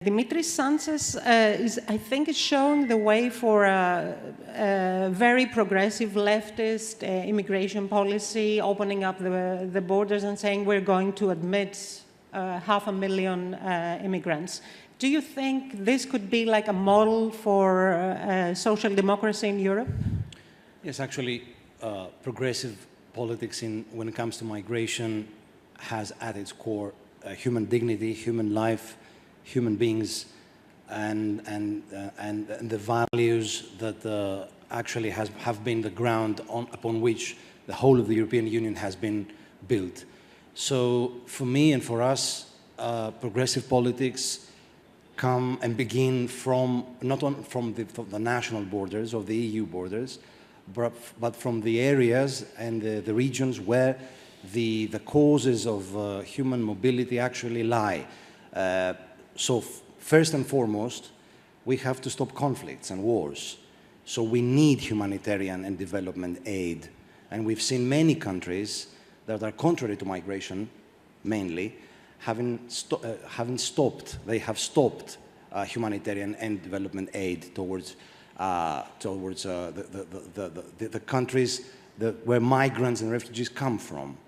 Dimitris Sanchez I think, is showing the way for a very progressive leftist immigration policy, opening up the borders and saying we're going to admit 500,000 immigrants. Do you think this could be like a model for social democracy in Europe? Yes, actually, progressive politics when it comes to migration has at its core human dignity, human life, human beings, and the values that actually have been the ground upon which the whole of the European Union has been built. So for me and for us, progressive politics come and begin from not only from the national borders of the EU borders, but from the areas and the regions where the causes of human mobility actually lie. So first and foremost, we have to stop conflicts and wars. So we need humanitarian and development aid. And we've seen many countries that are contrary to migration, mainly, they have stopped humanitarian and development aid towards the countries where migrants and refugees come from.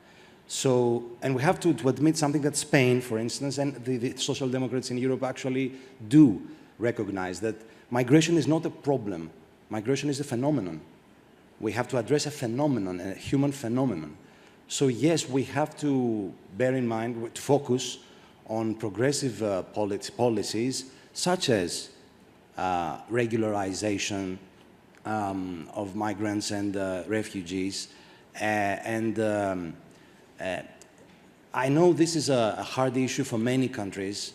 So, and we have to admit something that Spain, for instance, and the social democrats in Europe actually do recognize, that migration is not a problem. Migration is a phenomenon. We have to address a phenomenon, a human phenomenon. So yes, we have to bear in mind, to focus on progressive policies, such as regularization of migrants and refugees, I know this is a hard issue for many countries.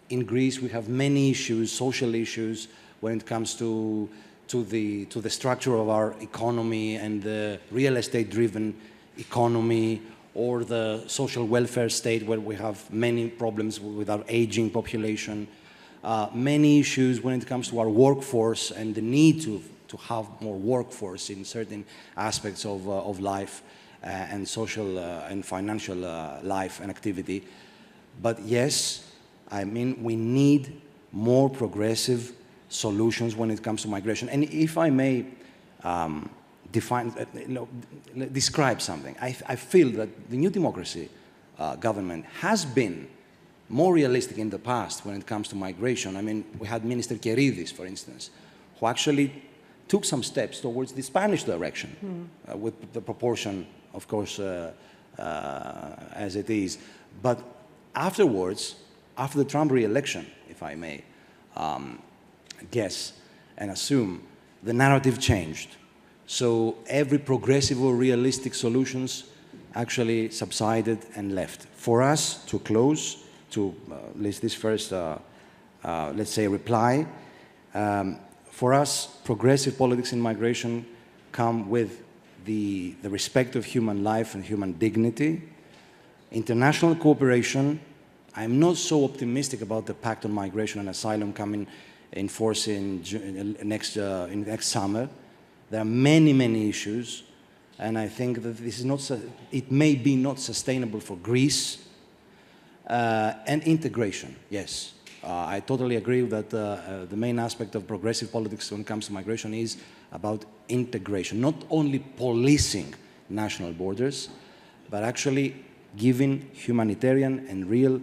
In Greece, we have many issues, social issues, when it comes to the structure of our economy and the real estate-driven economy, or the social welfare state, where we have many problems with our aging population. Many issues when it comes to our workforce and the need to have more workforce in certain aspects of life. And social and financial life and activity. But yes, I mean, we need more progressive solutions when it comes to migration. And if I may describe something, I feel that the New Democracy government has been more realistic in the past when it comes to migration. I mean, we had Minister Keridis, for instance, who actually took some steps towards the Spanish direction with the proportion, of course, as it is. But afterwards, after the Trump re-election, if I may guess and assume, the narrative changed. So every progressive or realistic solutions actually subsided and left. For us to close, to list this first, let's say, reply, for us, progressive politics in migration come with the respect of human life and human dignity. International cooperation, I'm not so optimistic about the Pact on Migration and Asylum coming in force in next summer. There are many, many issues, and I think that this is not, it may be not sustainable for Greece. And integration, yes. I totally agree that the main aspect of progressive politics when it comes to migration is about integration, not only policing national borders, but actually giving humanitarian and real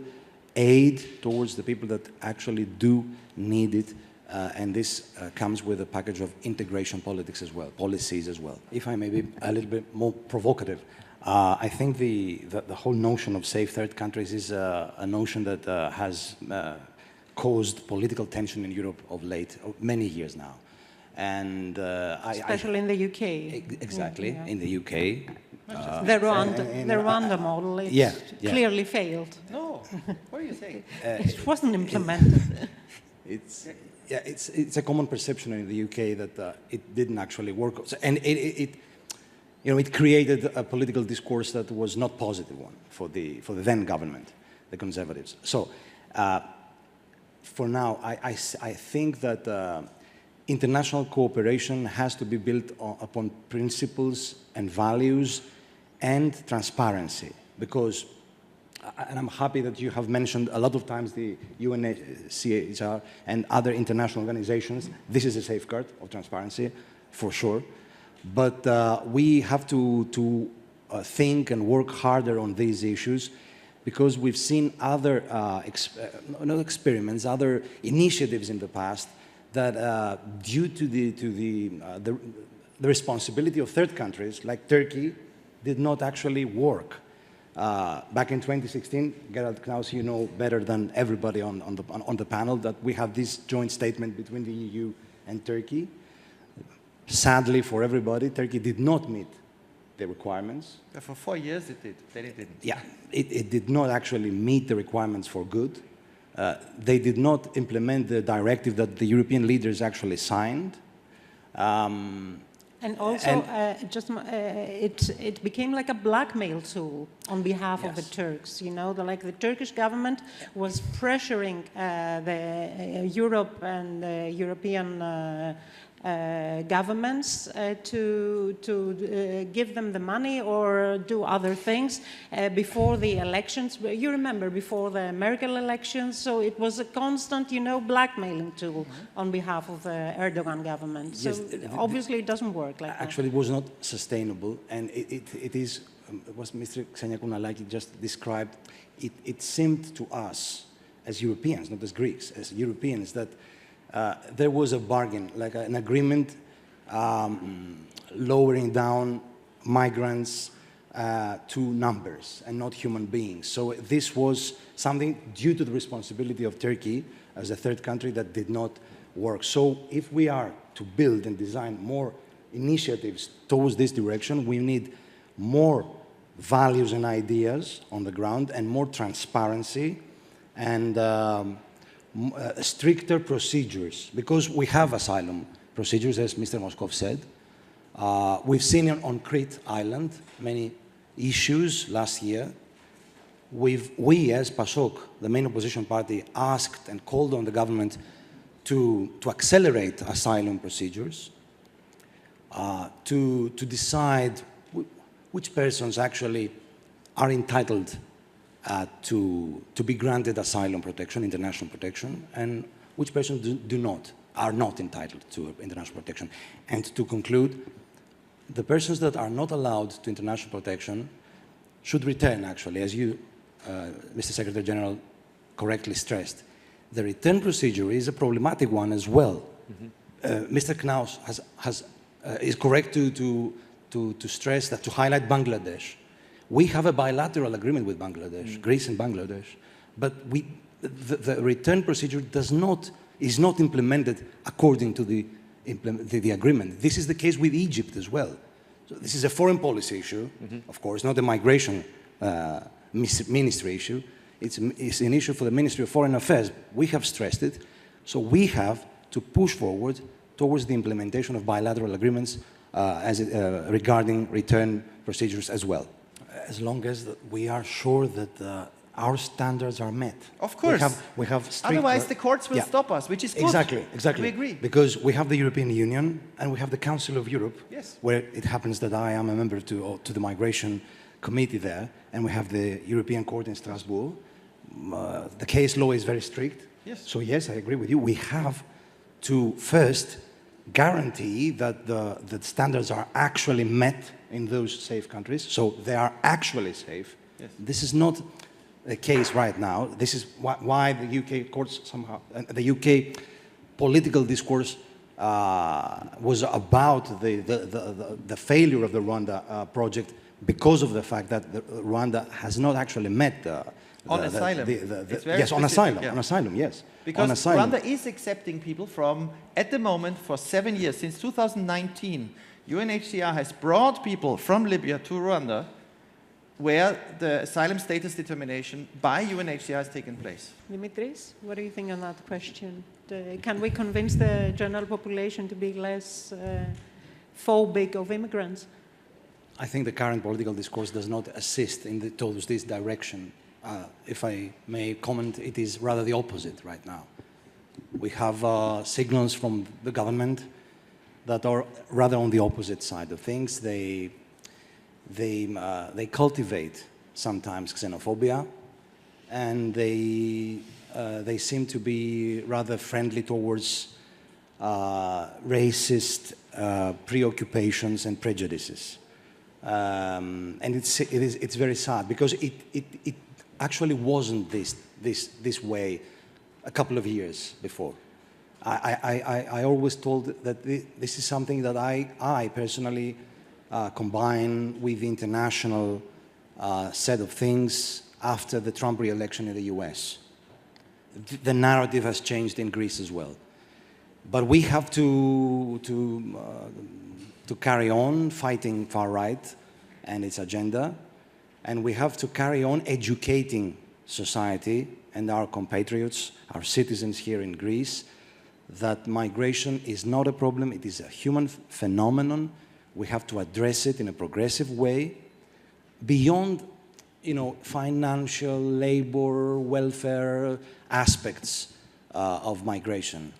aid towards the people that actually do need it, and this comes with a package of integration politics as well, policies as well. If I may be a little bit more provocative, I think the whole notion of safe third countries is a notion that has caused political tension in Europe of late, many years now. And especially in the UK. Exactly, yeah. In the UK. The Rwanda model, clearly failed. No, what are you saying? It wasn't implemented. It's a common perception in the UK that it didn't actually work. And it created a political discourse that was not positive one for the then government, the Conservatives. So for now, I think that international cooperation has to be built upon principles and values and transparency, because and I'm happy that you have mentioned a lot of times the UNHCR and other international organizations. This is a safeguard of transparency, for sure. But we have to think and work harder on these issues, because we've seen other experiments, other initiatives in the past that, due to the responsibility of third countries, like Turkey, did not actually work. Back in 2016, Gerald Knaus, you know better than everybody on the panel that we have this joint statement between the EU and Turkey. Sadly for everybody, Turkey did not meet the requirements. For 4 years it did, then it didn't. Yeah, it did not actually meet the requirements for good. They did not implement the directive that the European leaders actually signed. And also, it became like a blackmail tool on behalf of the Turks. You know, the Turkish government was pressuring the Europe and the European governments to give them the money or do other things before the elections. You remember, before the Merkel elections, so it was a constant, you know, blackmailing tool on behalf of the Erdogan government. So obviously it doesn't work like that. Actually, it was not sustainable, and it is, what Mr. Xenia Kounalaki just described, it seemed to us, as Europeans, not as Greeks, as Europeans, that there was a bargain, like an agreement lowering down migrants to numbers and not human beings. So this was something due to the responsibility of Turkey as a third country that did not work. So if we are to build and design more initiatives towards this direction, we need more values and ideas on the ground and more transparency and stricter procedures, because we have asylum procedures, as Mr. Moskov said. We've seen on Crete Island many issues last year. We, as PASOK, the main opposition party, asked and called on the government to accelerate asylum procedures, to decide which persons actually are entitled to be granted asylum protection, international protection, and which persons are not entitled to international protection. And to conclude, the persons that are not allowed to international protection should return, actually, as you, Mr. Secretary General, correctly stressed. The return procedure is a problematic one as well. Mr. Knaus is correct to stress that, to highlight Bangladesh. We have a bilateral agreement with Bangladesh, Greece and Bangladesh, but the return procedure is not implemented according to the agreement. This is the case with Egypt as well. So this is a foreign policy issue, of course, not a migration ministry issue. It's an issue for the Ministry of Foreign Affairs. We have stressed it, so we have to push forward towards the implementation of bilateral agreements regarding return procedures as well. As long as we are sure that our standards are met. Of course. We have strict, otherwise the courts will stop us, which is good. Exactly. We agree. Because we have the European Union and we have the Council of Europe, yes, where it happens that I am a member to the Migration Committee there, and we have the European Court in Strasbourg. The case law is very strict. Yes. So yes, I agree with you. We have to first guarantee that the standards are actually met in those safe countries, so they are actually safe. Yes. This is not the case right now. This is why the UK courts somehow, the UK political discourse was about the failure of the Rwanda project, because of the fact that Rwanda has not actually met on asylum. Yes, on asylum. Yeah. On asylum, yes. Because asylum. Rwanda is accepting people from, at the moment, for 7 years, since 2019, UNHCR has brought people from Libya to Rwanda, where the asylum status determination by UNHCR has taken place. Dimitris, what do you think on that question? Can we convince the general population to be less phobic of immigrants? I think the current political discourse does not assist towards this direction. If I may comment, it is rather the opposite right now. We have signals from the government that are rather on the opposite side of things. They cultivate sometimes xenophobia, and they seem to be rather friendly towards racist preoccupations and prejudices. And it's very sad, because it actually wasn't this way a couple of years before. I always told that this is something that I personally combine with the international set of things after the Trump re-election in the US. The narrative has changed in Greece as well. But we have to carry on fighting far right and its agenda, and we have to carry on educating society and our compatriots, our citizens here in Greece, that migration is not a problem, it is a human phenomenon. We have to address it in a progressive way, beyond, financial, labor, welfare aspects of migration.